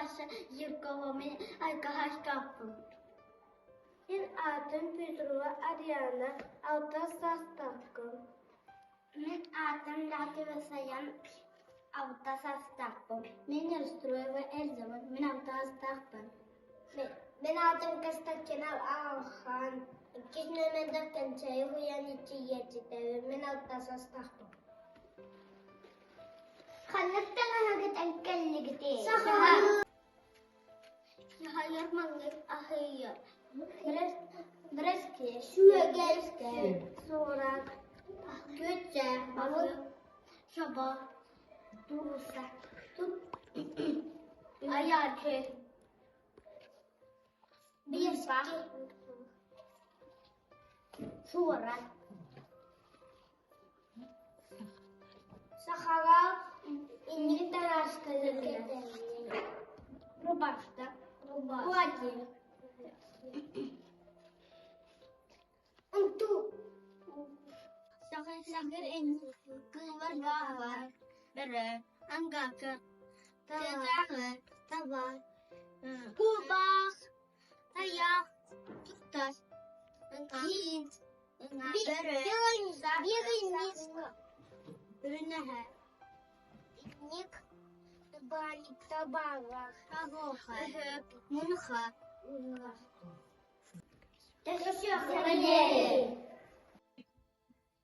Саша Юркова, мен arkadaşlarım. Мен adım Petrova Ariana, 6 sastaqım. Мен adım Lativa Sayan, 6 sastaqım. Men Yarostroyeva Elzama, men 6 sastaqım. Men adım Kastakina Alhan, 204 uyan 2 men 6 sastaqım. Kanıktan hakikat kelligti. Hayır manlık ahıyır. Breski, Şüyegelski. Sorak, Götçe, balık, şaba, durursa, ayarcı, birsa, şura, Sahara, İngiliz aşkı rubaşta, guadi, Untuk sakır en kıvar var, bere, angaka, tezahır, Tavar, kubak, tayak, tutas, kin, bere, biriniz, ürünehe, Ник, Табаник, Табара, kagoha, munha, Teşekkür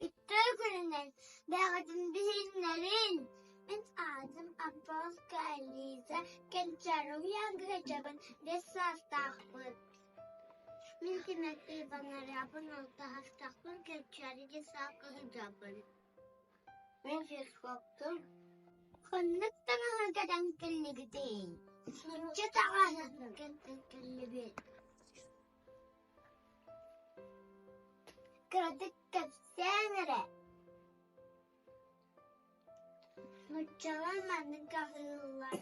İttirgülünden dağıtın bihinlerin. Ben adım Abbas Galize, Gençer uyan gıcabın, desas tahbın. Mümkünatı bana yapın oldu hastahbın, Gençer'i desas gıcabın. Ben söz koptum. Konuktan ağırgadan kıllı gideyim. Çıta ağırgadan kıllı bir. Kırdık kapsenere. Mutçalar benden kahırlar.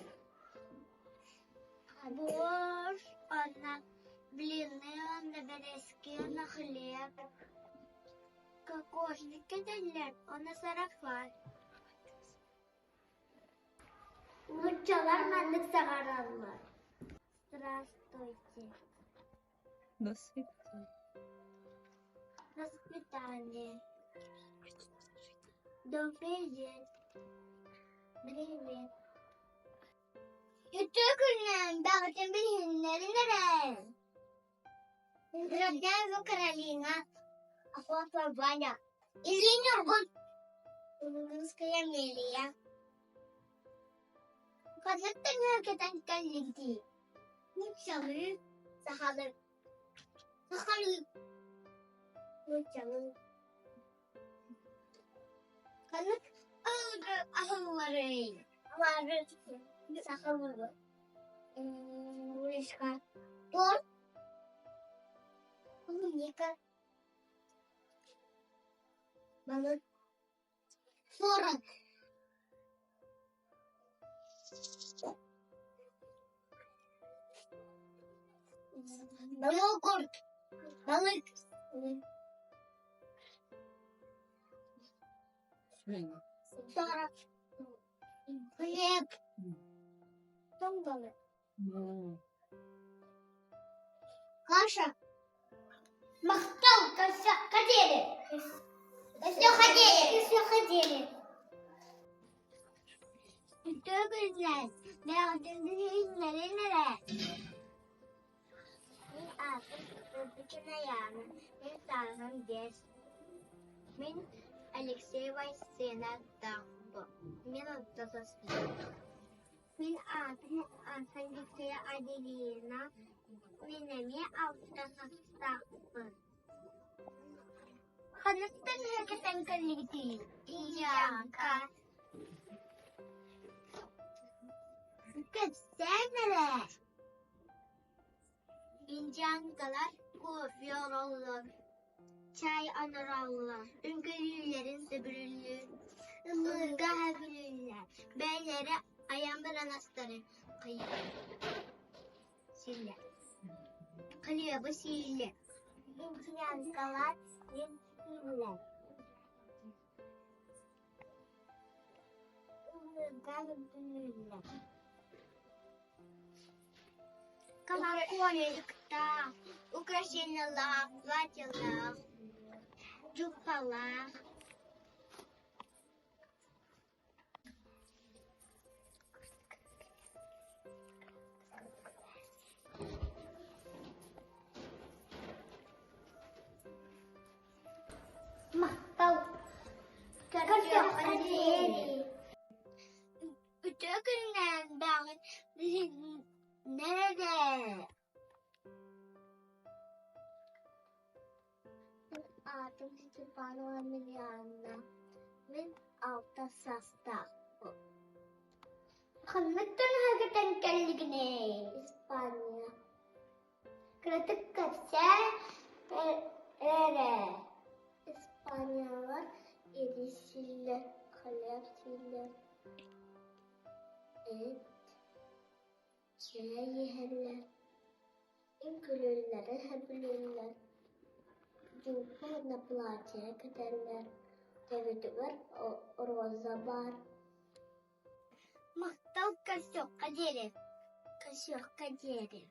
Boş ona bilinmeyen de ben eski ona hılıyor. Kakoşnik edenler ona saraklar. Mutçalar benden sakararlar. Здравствуйте. Nasıl? Воспитание. Добрый день. Привет. Ütükünden dağıtın bilinleri nere? Здравствуй, Каролина. Афофа Ваня. Извини, Русская Мелия. Коннектен hakikaten kalite. Mutçalı. Sahalı. Sahalı. Mutçalı. Kanık ağır ahılları. Ağır. Sahalı. Вышка. Торт. Клубника. Балык. 40. Йогурт. Балык. Şöyle. 40. Хлеб. Том балык. Каша. Махтал, ходили. Все ходили. Çok güzel. Ne aldın dinlere. Min ağzım bütün ayağını. Min sağım des. Min Alexey Vaysena dağıbı. Min odasası. Min ağzım Alexey Adelina. Minemi odasası dağıbı. Kanıttan hakikaten kalite. İyanka. Güzel. Fincankalar koyuyorlar. Çay anırallar. Üngürüllerin sübürülür. Ilırga hevülürler. Beylere ayağımdan anastarı. Kıyıyor. Sille. Kıyıyor bu sille. Fincankalar sille. Ilırga hevülürler. колокольчикта, украшениялар, платьялар, жупалар. Мақтау. Картофель. Bütün günler ben nerede? Adım Stefano Emiliana. Ben altta sasta. Kanadan hakikaten kelligine İspanya. Kritik kaçsa İspanyalar erişirler, kalepsirler. Et, çay yerler. İnkülürleri hebilirler. Cumhurna platiye giderler. Devlet var, roza var. Мақтау косёк кадери. Косёк кадери.